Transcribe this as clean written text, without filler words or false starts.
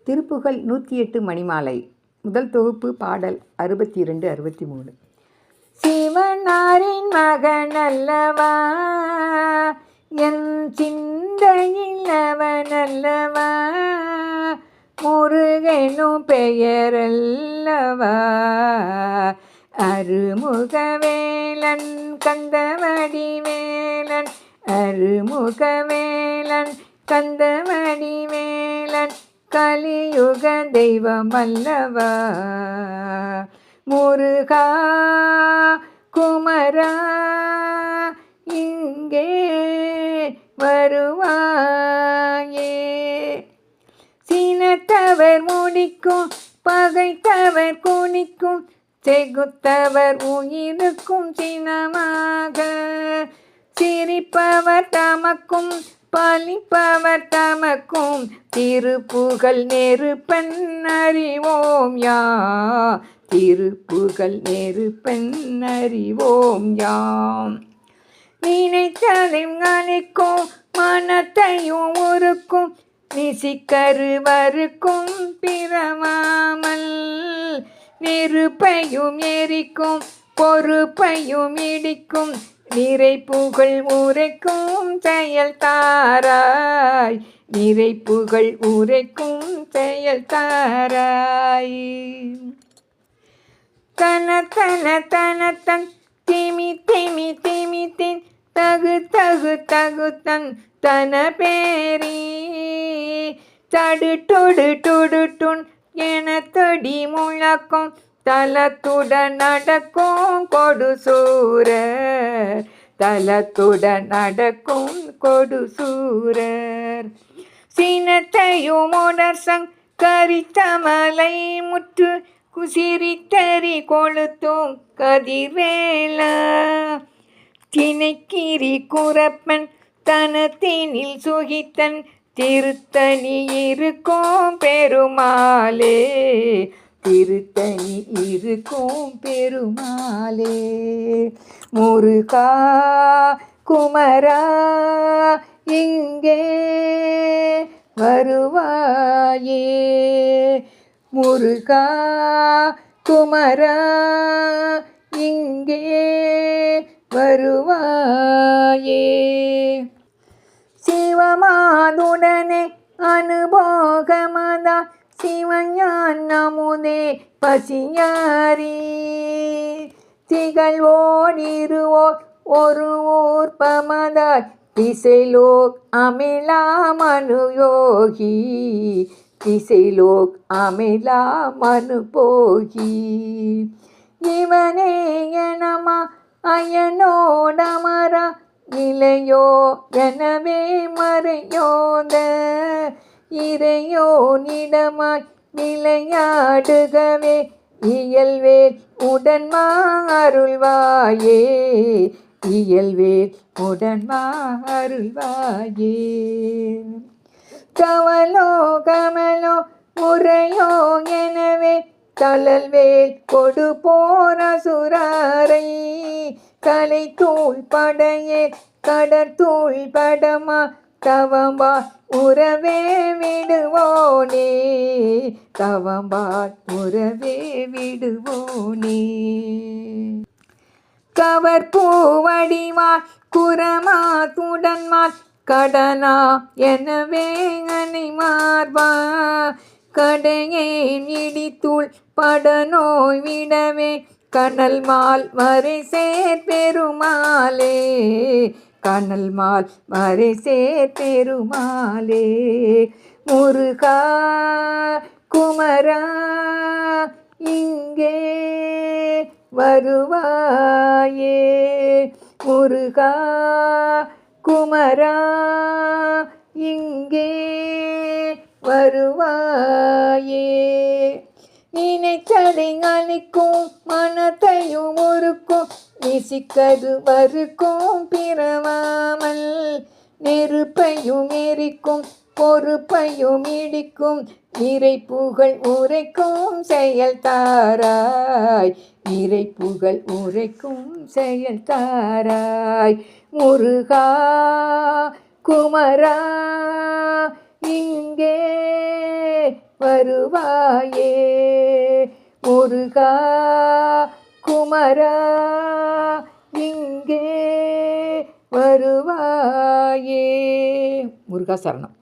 திருப்புகழ் 108 மணிமாலை. முதல் தொகுப்பு பாடல் 62, 63. சிவனாரின் மகனல்லவா, என் சிந்தையில் அவனல்லவா, முருகெனும் பெயரல்லவா, அருமுகவேலன் கந்தவடிவேலன், அருமுகவேலன் கந்தவடிவேலன், கலியுக தெய்வம் அல்லவா, முருகா குமரா இங்கே வருவாயே. சினத்தவர் முடிக்கும், பகைத்தவர் குனிக்கும், செகுத்தவர் உயிருக்கும் சினமாக, சிரிப்பவர் தமக்கும் பலிப்பவர் தமக்கும், திருப்புகழ் நெருப்பன் அறிவோம் யாம், திருப்புகழ் நெருப்பன் அறிவோம் யாம். நினைத்ததையும் அளிக்கும், மனத்தையும் உருக்கும், நிசிக்கருவருக்கும் பிறவாமல், நெருப்பையும் எரிக்கும், பொறுப்பையும் இடிக்கும், நிறைப்புகழ் உரைக்கும் செயல் தாராய், நிறைப்புகழ் உரைக்கும் செயல் தாராய். தன தன தனத்தன் திமி திமி திமித்தின், தகு தகு தகுத்தன் தன பேரி, தடு தொடு தொடுட்டுன் என தொடி முழக்கும், தலத்துடன் நடக்கும் கொடுசூரர், தலத்துடன் நடக்கும் கொடுசூரர். சினத்தையும் உடற்சங் கரித்தமலை முற்று, குசிரித்தறி கொளுத்தும் கதிர்வேலா, திணைக்கிரி குரப்பன் தனத்தினில் சுகித்தன், திருத்தணி இருக்கும் பெருமாளே, திருத்தணி இருக்கும் பெருமாளே. முருகா குமரா இங்கே வருவாயே, முருகா குமரா இங்கே வருவாயே. சிவமாதுடனே அனுபோகமதா, சிவஞானமுதே பசியாரி, திகழ்வோடிருவோர் ஒரு ஊர்பமதாய், திசைலோக் அமிலா மனுயோகி, திசைலோக் அமிலா மனு போகி. இவனே எனமா அயனோடமரா, இளையோ எனவே மறையோத, இறையோனிடமாய் விளையாடுகவே, இயல்வேல் உடன்மா அருள்வாயே, இயல்வேல் உடன்மா அருள்வாயே. கவலோ கமலோ முறையோ எனவே, தளல்வேல் கொடு போரசுராரை, கலை தூள் படையே கடற்தூள் படமா, தவம்பா உறவே விடுவோனே, தவம்பா உறவே விடுவோனே. கவர்பூவடிமால் குரமா துடன்மால், கடனா எனவே அனை மார்பா, கடையேன் இடித்துள் படநோய் விடவே, கனல் மால் வரை சேர் பெருமாளே, கனல் மால் வரை சேர் பெருமாளே. முருகா குமரா இங்கே வருவாயே, முருகா குமரா இங்கே வருவாயே. நினைத்ததை அளிக்கும், மனத்தையும் ஒருக்கும், நிசிக்கது வறுக்கும் பிறவாமல், நெருப்பையும் எரிக்கும், பொறுப்பையும் இடிக்கும், நிறைப்புகழ் உரைக்கும் செயல் தாராய், நிறைப்புகழ் உரைக்கும் செயல் தாராய். முருகா குமரா இங்கே வருவாயே. முருகா குமரா இங்கே வருவாயே. முருகா சரணம்.